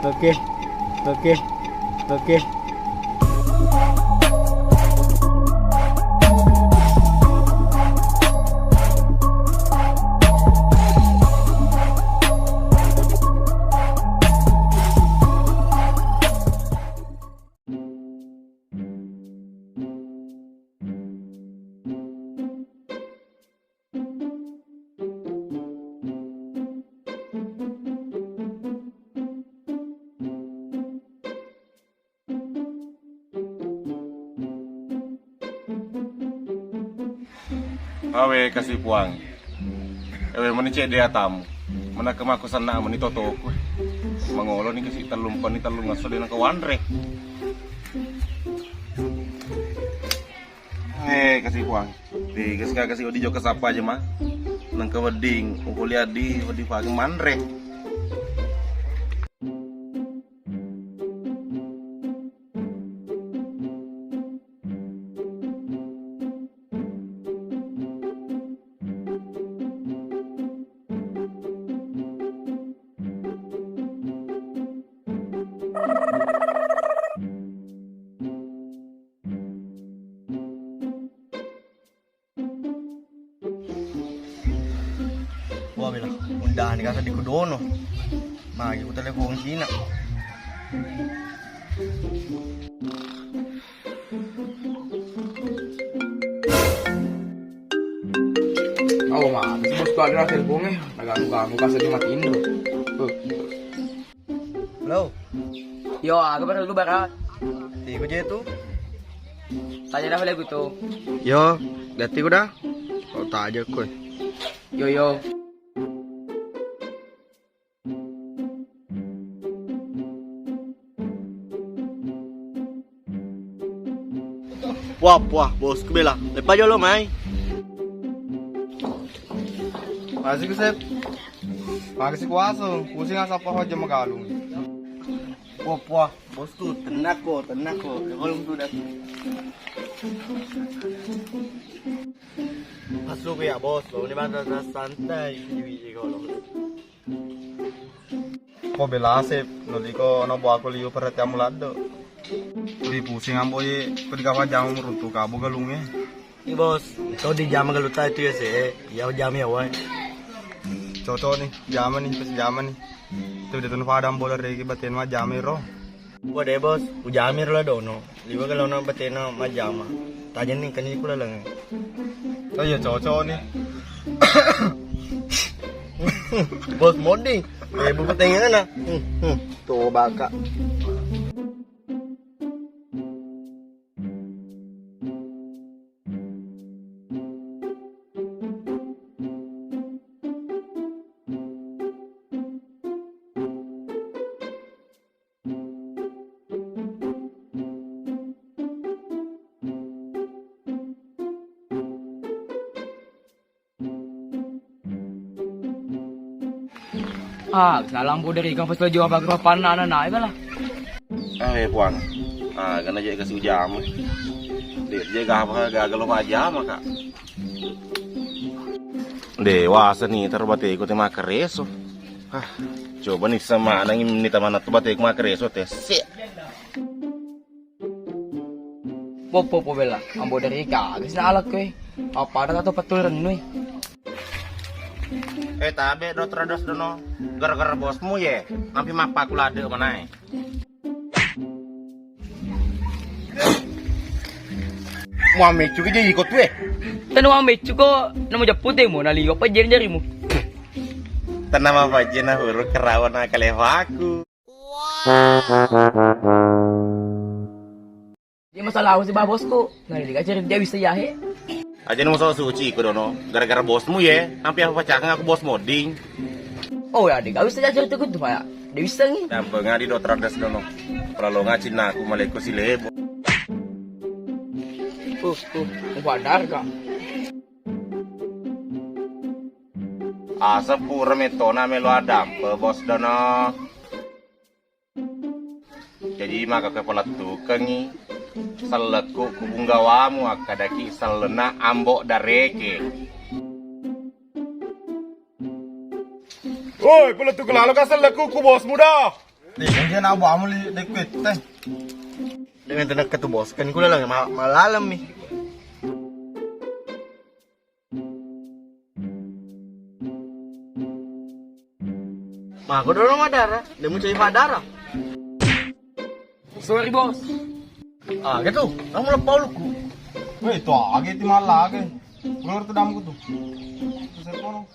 Oke, oke, oke. Awe kasih puang. Awe mani cek dia tamu. Mana kemaku sana mani toto ku. Mangolo ni kasih talung pani talung ngaso dia nang kawanre. Kasih puang. Di kasih odi jo kasapa aja mah. Nang ka wedding, kuliah di pagi manre. Wah bilang, undahan kasa di kudono. Magi ko telepon Cina. Oo nga, si Boss Padre ang cellphone eh. Nagano-gano ka sa di matindo. Halo, Yo, aga ba lu bara? di ko tu. Tanya dah boleh gitu. Yo, gati ko dah. Kau tak aja ko. Yo yo. Wah, bosku bilang, lepas aja lo mai. Masih kusep. Makasih kuasa, pusing asa pa aja magalong. Wah, bosku, tenang ko. Kalau tu dah. Masuk ya bos, lo ni mana santai, biji kalau. Ko belasep, noli ko no buat ko liu perhatian mulado. Uri pusing amboy, ko di kawa jamu meruntu kabo galungnya. Ni bos, kau di jam galuta itu ya sih, ya jam ya wai. Cocok nih, jaman nih, pas jaman nih. Tuh di tunjuk padam bola regi batin mah jamiro. Wah deh bos, ujamir lah dono. Liwa kalau no betena majama. Tanya nih kan ini pula lang. Oh iya cocok nih. Bos modi, buku tengen na. Tuh baka. Salam po dari kampus lo jawab agak panan na iba lah. Puang. Gana aja kasih ujam. Dia gagal lupa aja maka. Dewasa nih terbate ikut tema kereso. Coba nih sama nangin nita mana tuh bate ikut kereso teh. Po bela. Ambo dari kagak sih alak ko eh. Apa ada atau petul renu eh. Tabe do trados dono. Gara-gara bosmu ya. Nampi mapa kulade mana Muhammad juga jadi ikut weh. Tanu ambe cuko namo japute mo naligo pa jari mo. Tenama aja nah huruf kerawan kalewaku. Dia masalah si babosku. Naliga cari dia bisa yahe. Aja nih mau suci ku dono. Gara-gara bosmu ya. Nampi aku pacakan aku bos moding. Oh ya, dia gak bisa cari tuh tuh pak. Dia bisa nih. Dampe ngadi do trados dono. Kalau ngacin aku maleko si lebo. Wadar ka. Asa pura metona melo adam bos dono. Jadi maka kepala tukangi saleku kubunggawamu akadaki salena ambok dareke. Woi, pala tukang lalu ka saleku ku bos muda. Jangan nak buat amu li dekuit teh. Dengan tenak ketu bos, kan kula lang malalam nih. Mah aku dulu mah darah, dia mau cari darah. Sorry bos. Ah gitu, kamu lepau luku. Weh, tu age ti malah age. Keluar tu damu tu. Besar kono.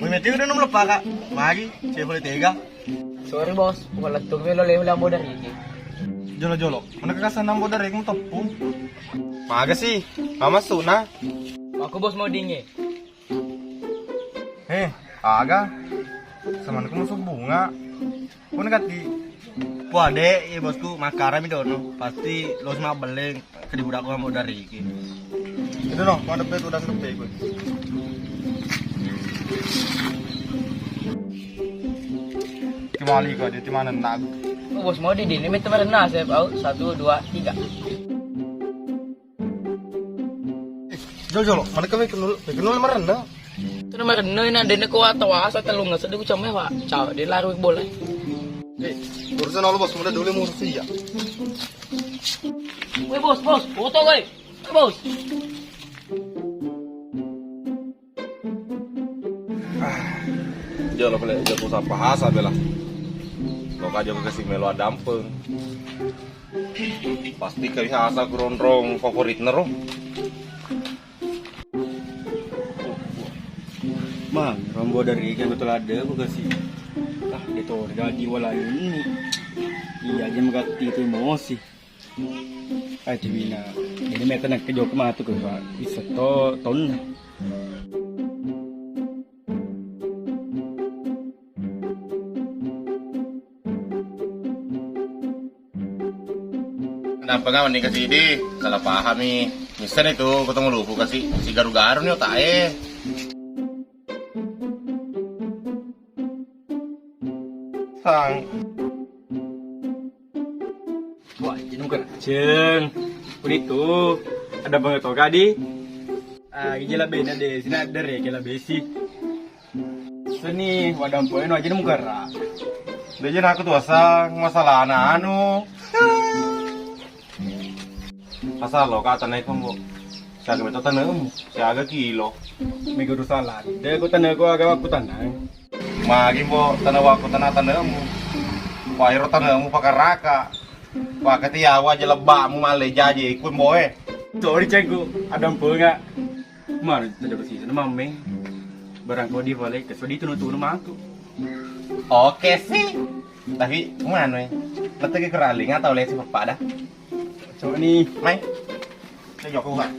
Mau mati udah nom lepa kak, magi, saya boleh tega. Sorry bos, bukan latur velo level ambo dari ini. Jolo-jolo. Mana kekasan nambo dari kamu tepung. Maga sih, mama suna. Aku bos mau dingin. Aga. Sama aku masuk bunga. Kau nekati. Wah dek, ya bosku makara mi dono, pasti lo semua beleng ke di budak mau dari iki. Itu no, kau depe udah depe gue. Kembali kau di mana nak? Oh, bos mau di dini minta merenah saya out 1 2 3. Jolo-jolo, mana kami kenal merenda. Itu nama renai na dene ko atau asa telung nggak sedih cuma pak. Caw dia laru bola. Urusan Allah bos, mudah dulu mau urus ya. Woi bos, foto woi. Bos. Jolo boleh jago sampai hasa bela. Lo kajo kasih melo adampeng. Pasti kau hasa kurondrong favorit nero. Mang, rombo dari ikan betul ada aku kasih. Ah, itu jadi wala ini. Iya aja magati itu emosi. Ay tibina. Ini meta nak kejo kematu ko ba. Isa to ton. Kenapa nggak mending kasih ini? Salah paham nih. Misalnya itu ketemu lupu kasih si garu-garu nih otak Sang. Wah, ini bukan ceng. Punito. Ada banget to kadi. Ah, gila bena deh. Sini ada re kela besi. Seni wadam poin aja mu gara. Dejen aku tuh asa masalah anu. Asal lo kata naik kamu. Siaga betul tanam, siaga kilo. Mega salah. Deh aku tanah aku agak aku tanah. Magi mo tanawa ko tanatanem. Wairo tanem pakai raka. Pakai tiawa aja lebak mu male jaje ikut boe. Sorry cengku, ada empul nggak? Mana tidak bersih, nama meng. Barang kau di balik, kesudi itu nutu nama aku. Oke sih. Tapi mana nih? Letak ke keraling atau lihat si bapak dah. Coba nih, Mai. Saya joko kan.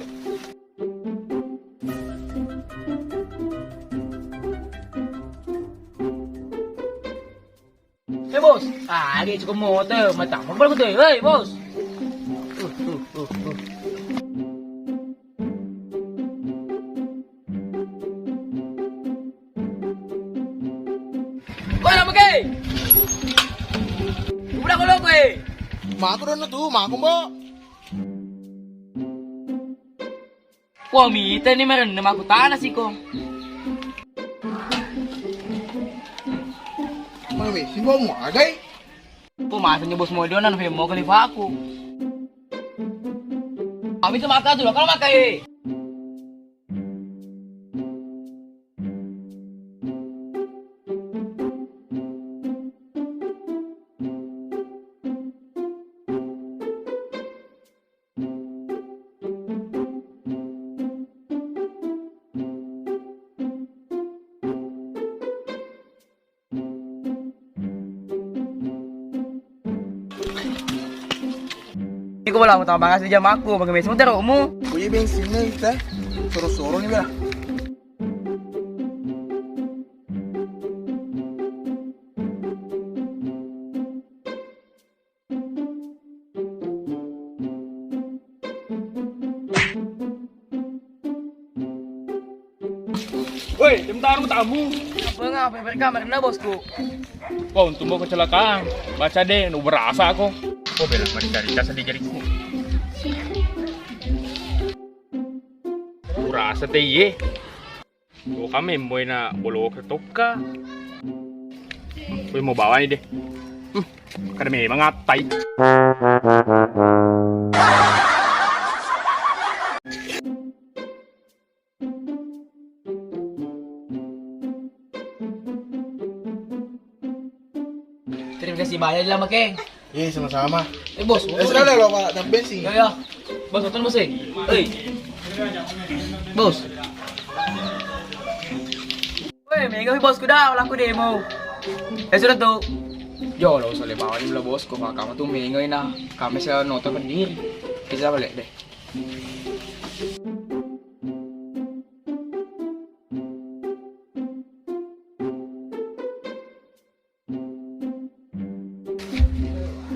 Bos. Ah, dia cukup motor, mata mau berapa tuh? Hei, bos. Kau nak pergi? Udah kalau gue. Mak aku udah tuh, mak aku mbak. Wah, mita ni meron na aku tanah sih kong. Mana weh, sih mau ada? Pumasok niyo bos mo doon, ano mo kalifa ako. Kami tumakas dulu, kalau makai. Hindi ko wala mo tama kasi jam aku, mag-mess mo tero mo. Kuya bensin na ita. Soro-soro ni ba? Woi, sebentar mau tamu. Apa nga, kamar na bosku. Kau untuk mau kecelakaan. Baca deh, nu berasa aku. Oh belas mari cari casa di jariku. Berasa teh ye. Kau kami mau na bolo ke toka. Gue mau bawa ini deh. Karena memang ngatai. Terima kasih banyak lah Makeng. Iya, sama-sama. Bos. Sudah lah, Pak. Tapi bensin. Ya. Bos, betul bos. Bos. Weh, mega bos kuda laku demo. Sudah tuh. Yo, lo usah bawa ini lah bos. Kau kamu tuh mega na. Kami saya nonton sendiri. Kita balik deh.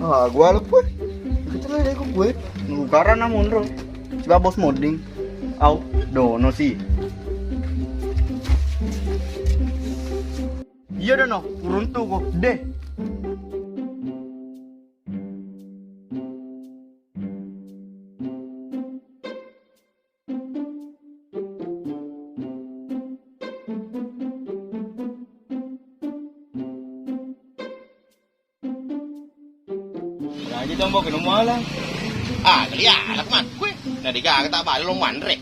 Ah, gua lupa. Kita lah ikut gue. Nunggu karena mundur. Sebab bos moding. Au, dono sih. Iya dono, turun tuh kok. Deh. Lagi dong, bawa ke rumah lah. Ah, kali ya, anak man, gue. Nah, dikagak tak balik lo mandre.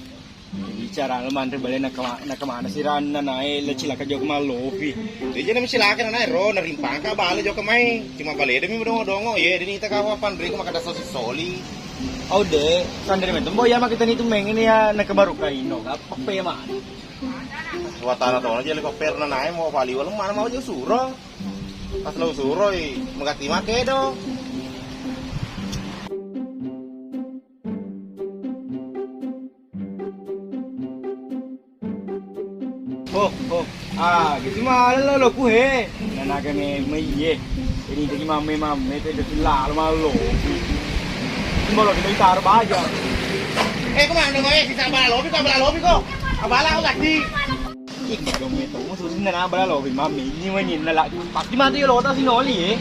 Bicara lo mandre balik nak kemana sih Rana naik lecilaka jauh kemalopi. Dia jadi mesti lakin anak ro, narimpang ka balik jauh kemai. Cuma balik demi dongo, ya, dini kita kawan Andre, kau makan sosis soli. Oh deh, sandere men tombo ya makita nito mengen ya nakabaru kaino. Apa pa ya man? Watana to aja lepas per na nae mau bali walau mana mau jauh suro. Pas lo suro, magati make do. Gitu mah lo kuhe. Nanaga me ye. Ini tadi mame itu udah lah lo. Mau lo kita taruh aja. Kemana mau kita bala lobi kok. Abala aku lagi. Dong itu musuh na bala lo mame ini manyin na la. Pasti mati lo ta sinoli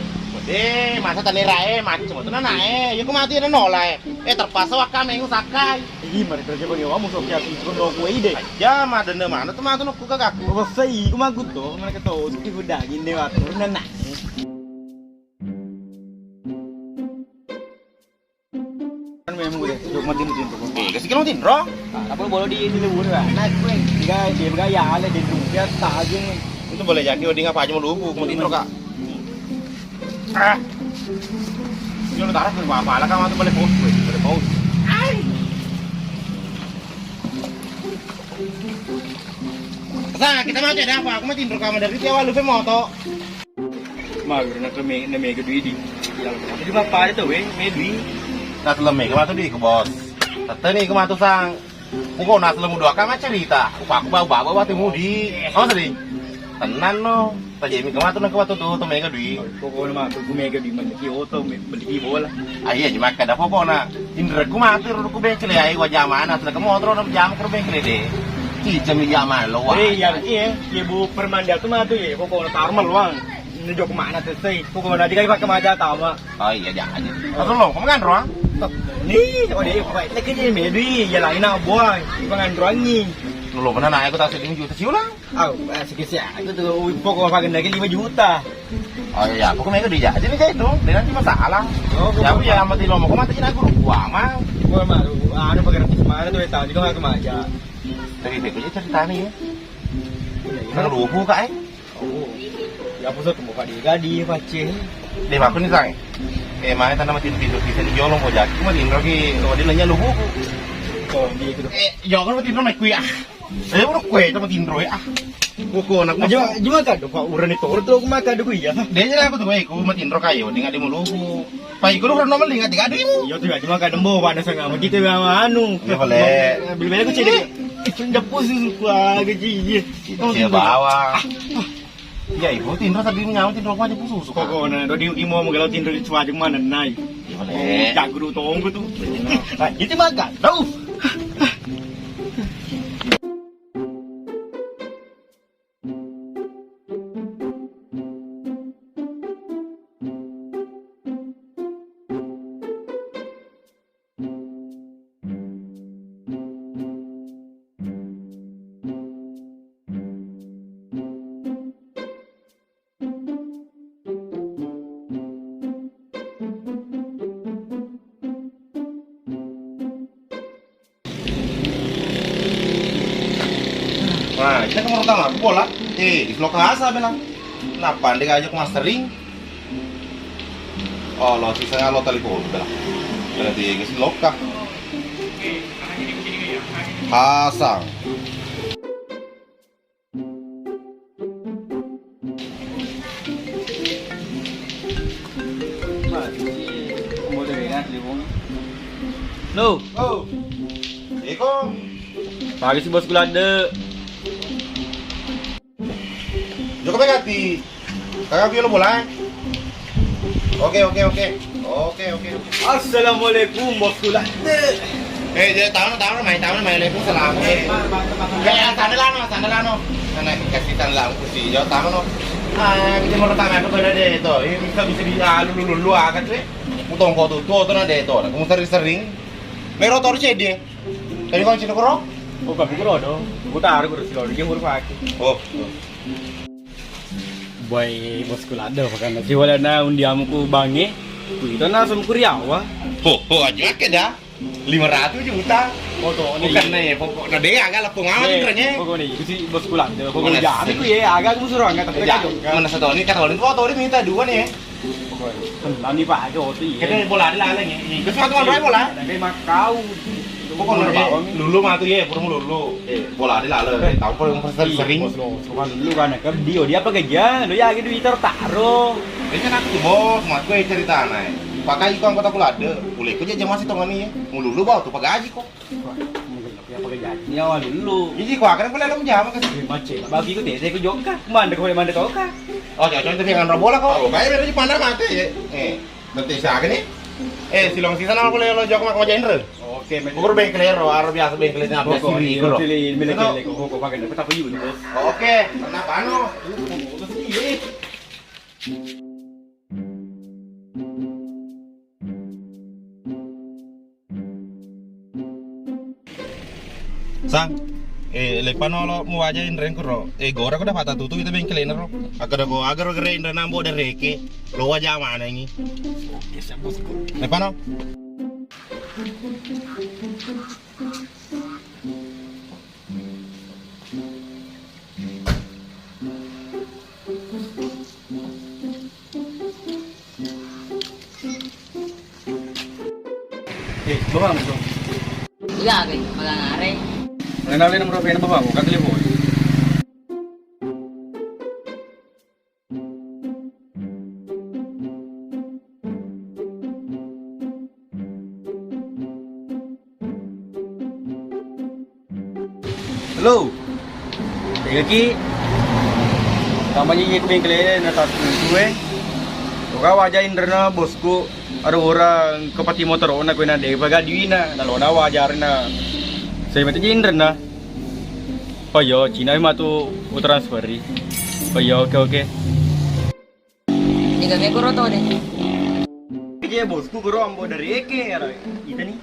Masa tani rae mati cuma tuh nae. Yo mati na nolai. Terpaksa wakam yang sakai. Ini mari kerja bagi kamu musuh kia sih lo kue ide. Ya madene mana tuh matu nuku kakak. Kau sei, kau magut tuh, mereka tahu itu daging deh waktu nana. Kan memang udah cukup mati mati tuh. Kasih kilo tinro. Apa boleh di luar lah. Nah, gue dia bergaya ada di dunia tajung. Itu boleh jadi oding apa aja mau lubu, mau tinro kak. Yo lo taruh ke apa lah kamu tuh boleh post. Nah, kita mau ada apa? Aku mau tinro kamu dari awal lupa moto. Magur na kami na mega duidi. Jadi bapak itu weh, medwi. Nah, telah mega matu di ke bos. Tete nih kematu sang. Pukul nak telah muda kan cerita. Aku bawa waktu mudi. Oh sedih. Tenan no. Tadi mi kematu nak waktu tuh mega duit. Pokoknya mah aku mega duit maliki oto, maliki bola. Iya, cuma kada apa na. Indra ku mati ru ku bengkel ai wajah mana telah ke motor na jam ke bengkel deh. Kita mi zaman lo wah. Iya, bu permanda tuh mah tuh ya. Pokoknya tarmal wang. Ini jauh kemana tuh sih? Pokoknya nanti pakai maja tahu mah. Oh iya jangan. Terus lo, kamu kan roang? Nih, oh dia pakai lagi ni medwi, ya lain nak boy. Ibangan ruangi. Lo pernah naik aku tak 5 juta sih ulang. Oh, sikit aku tuh pokoknya pakai lagi 5 juta. Oh iya, aku kemarin dia aja nih kayak itu, dengan cuma salah. Ya aku ya mati lo mau mati aku gua mah. Pokoknya mah, anu pakai ratus mana tuh tahu juga nggak kemaja. Dari itu aja cerita nih ya. Kan lupa kak Oh, ya aku tuh buka di gadi, pace. Deh aku nih sang. Mana tanah mati tidur bisa dijolong mau jadi, cuma tidur lagi, kalau dia nanya lupa. Oh, dia itu. Jangan mati tidur naik kue ah. Udah kue cuma tidur ya ah. Buku anak Cuma kan pak uran itu tuh aku makan dulu ya. Dia jadi aku tuh aku mati tidur kayu, dia nggak mau lupa. Pak ikut lu nomor lihat tiga ribu. Iya tuh cuma kan dembo pada sangat begitu ya anu. Ya boleh. Beli aku cedek. Itu udah pusing gua gaji. Dia bawa. Ya ibu tidur tadi nyawa tidur aku aja susu. Pokoknya di mau menggalau tidur di cuaca mana naik. Ya boleh. Jago tunggu tuh. Itu makan. Tahu. Nah, kita kemarin tahu aku bola. Di vlog asa bilang. Kenapa dia ajak mastering? Oh, lo sisanya lo telepon udah. Jadi ke si loka. Pasang. Mau dari asli wong. Lo, Oh. Iko. pagi si bosku lade. Joko pegati. Kakak vio lo bola. Oke. Assalamualaikum bosku lade. Jadi tahu main Waalaikumsalam. Kayak tanda lano. Sana kasih tanda lano kursi. Jauh tahu no. Kita mau tanya apa deh itu. Ini bisa lulu akan tuh. Utong kau tuh na deh itu. Kamu sering. Merotor cede. Tadi kau cina koro? Oh, kamu kuro do. Buta aku kurus lo, dia huruf aku. Oh. Boy, bosku lade pakai nasi wala na undiamu ku bange. Ku itu na sama kuriawa. Aja ke dah. 500 juta. Foto Bukan nih, pokoknya deh agak lapung amat ternyata. Pokoknya itu sih bosku lade. Pokoknya jamin ku ya agak aku suruh angkat tapi kan. Mana satu ini kata orang foto ini minta dua nih. Pokoknya ini pak aja waktu iya. Kita bola di laleng ya. Terus waktu mana bola? Tapi Makau. Pokoknya lulu mah tuh ya, purung lulu. Bola di laleng. Tahu kalau sering. Bos lo, sokan dulu kan ke dia apa kerja? Lo ya gitu Twitter taruh. Ini kan aku tuh bos, mas gue cerita nih. Pakai ikon kota kulade, boleh kerja jam masih tongan nih. Lulu bawa tuh pakai gaji kok. Mungkin apa pakai gaji? Ini awal dulu. Jadi kok akhirnya boleh lem jam kan? Macet. Bagi ku teh ku joka. Manda kau manda tau ka? Oh, cocok itu dengan bola kok. Oh, kayak beda pandar mati ya. Nanti saya nih. Silong sisa nama boleh lo jok mak majain Oke, Ukur bengkel ro, aro biasa bengkelnya apa sih ro. Pilih milik kok pakai dapat apa yun, bos? Oke, kenapa ano? Sang, lepano lo mau ajain ren ro. Gora ko dapat tutu kita bengkelin ro. Agar gere indra nambo dari reke. Lo wajah mana ini? Yes, bosku. Lepano. Bawa mo. Iya, okay. Magangare. Nanalo ng mga pena bawa mo, katelefon. Halo. Teka ki. Tama niya yung bengkel na tatlong gue. Tuka wajahin na bosku. Ada orang kepati motor ona ko na de baga diwina nalona wajar na saya mati jinder na. Oh yo Cina mah tu transferi. Oh yo oke. Hindi kami kuroto deh. Iya bosku guru ambo dari eke ya kita nih.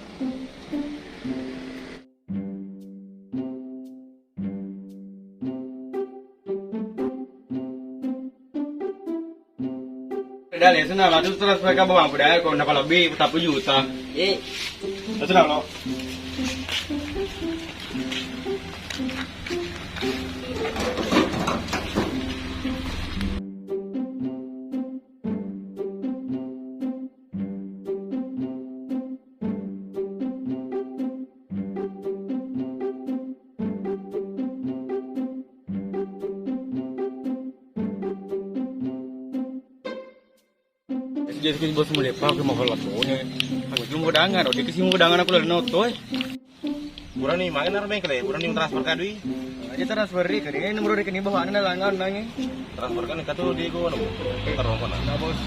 Dale, sana lah tu transfer ka bawang budaya ko nakalabih 40 juta. Ito na lo. Jadi kita bos mulai pakai mau halat soalnya. Aku belum udangan, udah kasih udangan aku lagi noto. Kurang nih, makin harus bengkel ya. Kurang nih transfer kadui. Aja transfer ri, kali ini nomor rekening bawa anda langan nangi. Transfer kan kata di gua nunggu. Terus kan. Nah bos,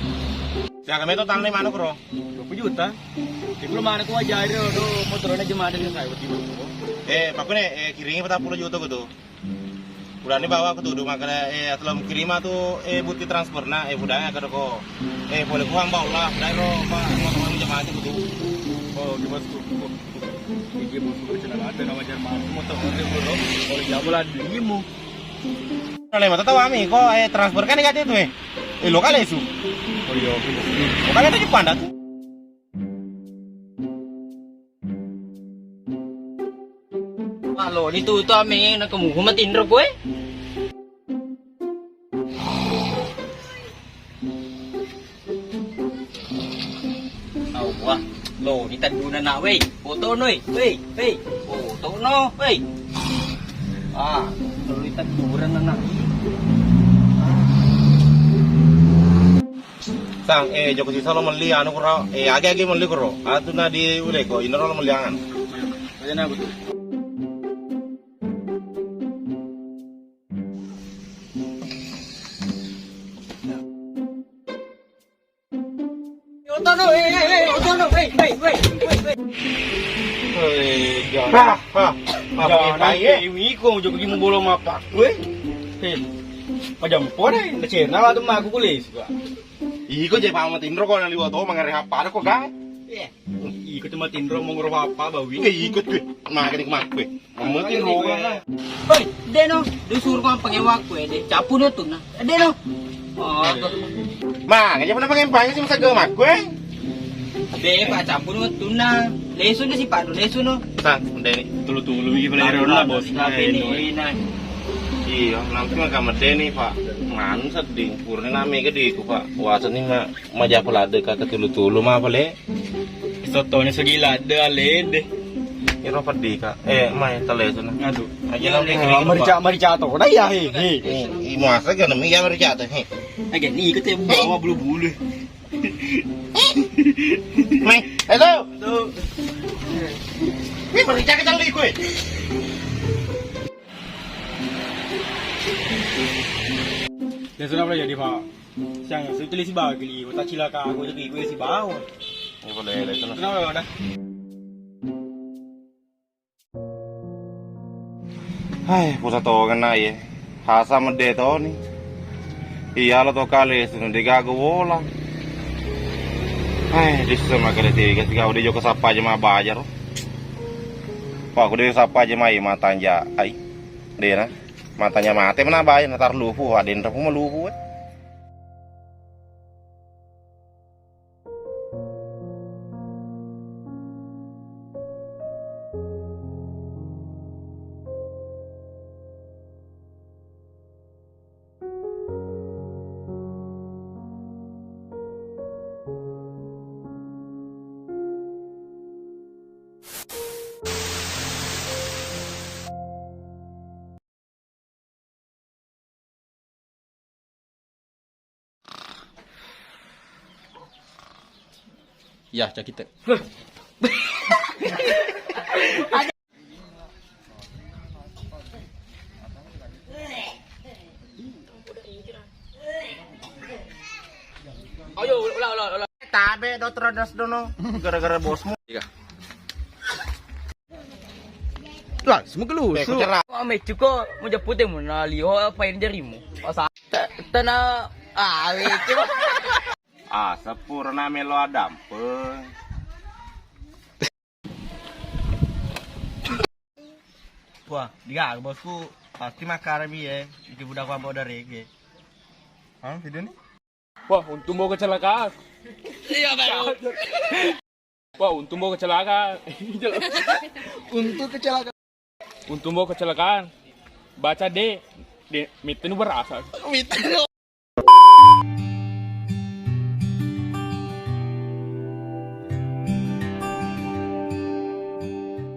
Siapa kami itu tanggung mana kro? 20 juta. Di belum mana aku aja ada, do motornya jemaah dengan saya waktu itu. Pak nih, kirimnya 40 juta gitu. Udah nih bawa aku tuh, makanya setelah kirim tuh bukti transfer nah, budaya kado kok. Boleh gua bawa lah, dari ro pak motor jemaah itu tuh. Oh, gimana tuh? Ini bosku berjalan ada nama Jerman, motor orang bro. Kalau jauh lah dirimu. Nah, mata tahu kami kok transfer kan dikasih tuh lokal itu. Oh iya, Lokal itu Jepang dah tuh. lo dituto ame na kumuhumatin ro ko eh. Wah, lo ni taduna na wey. Foto no eh. Wey. Foto no, wey. Lo ni tadura na. Sang joko sisa lo meli anu kuro age meli kuro atu na di ule ko inoro lo meliangan Aja na betul. Foto no, foto no, wey. ha Ini ko jo pergi membolo mapak gue. Macam pore, na cerna wa tu maku kulis gua. iko je pa matin ro ko na liwa to mangare hapa ko ga Ikut cuma tindro mau ngerok apa bawi. ikut gue makin mak gue mamutin ro ga Hoy, deno, disuruh ko ang pangewak ko eh, de. Chapu no to na. Deno. ma ngaja pernah pengen banyak sih masa ge mak gue De, pa chapu no to na. Leso na si Pado, leso no. sang ndeni Tulu-tulu iki pelero lah bos. iya nanti mah kamar deni pak man sedih purni nami gede ku pak puasa ni ma pelade ka ketulu-tulu mah pale Sotonya segila ada alede. iro pedih ka mai tele sana Aduh. aja nanti Marica to dah ya he. i masa ga nami ya berjata he Agen ni ikut bawa bulu-bulu. mai hello ni berjata ka jang gue Dan sudah boleh jadi pak. Siang saya tulis si bawa gili. Otak cilaka aku jadi gue si bawa. ni boleh le sana Kenapa dah? hai pusa to kana ye hasa mede to ni iya lo to kale sunu digago wola hai disema kale tiga tiga udah joko sapa aja mah bajar pak udah sapa aja mah matanya ai dena matanya mate mana bayar ntar lupu aden rapu mah lupu Ya, cak kita. Ayo, ulah. tabe do terdas dono gara-gara bosmu Lah, semua keluar. ku cerah Ame cuko mo japute mo na liho apa yang jarimu. Asa tana itu. sepurna melo adampe Wah, dia bosku pasti makar bi ya. Itu budak apa dari ge. Hah, video nih? Wah, untung bawa kecelakaan. Iya, Bang. Wah, untung bawa kecelakaan. Untuk kecelakaan. Untung bawa kecelakaan. Baca D. Miten berasa.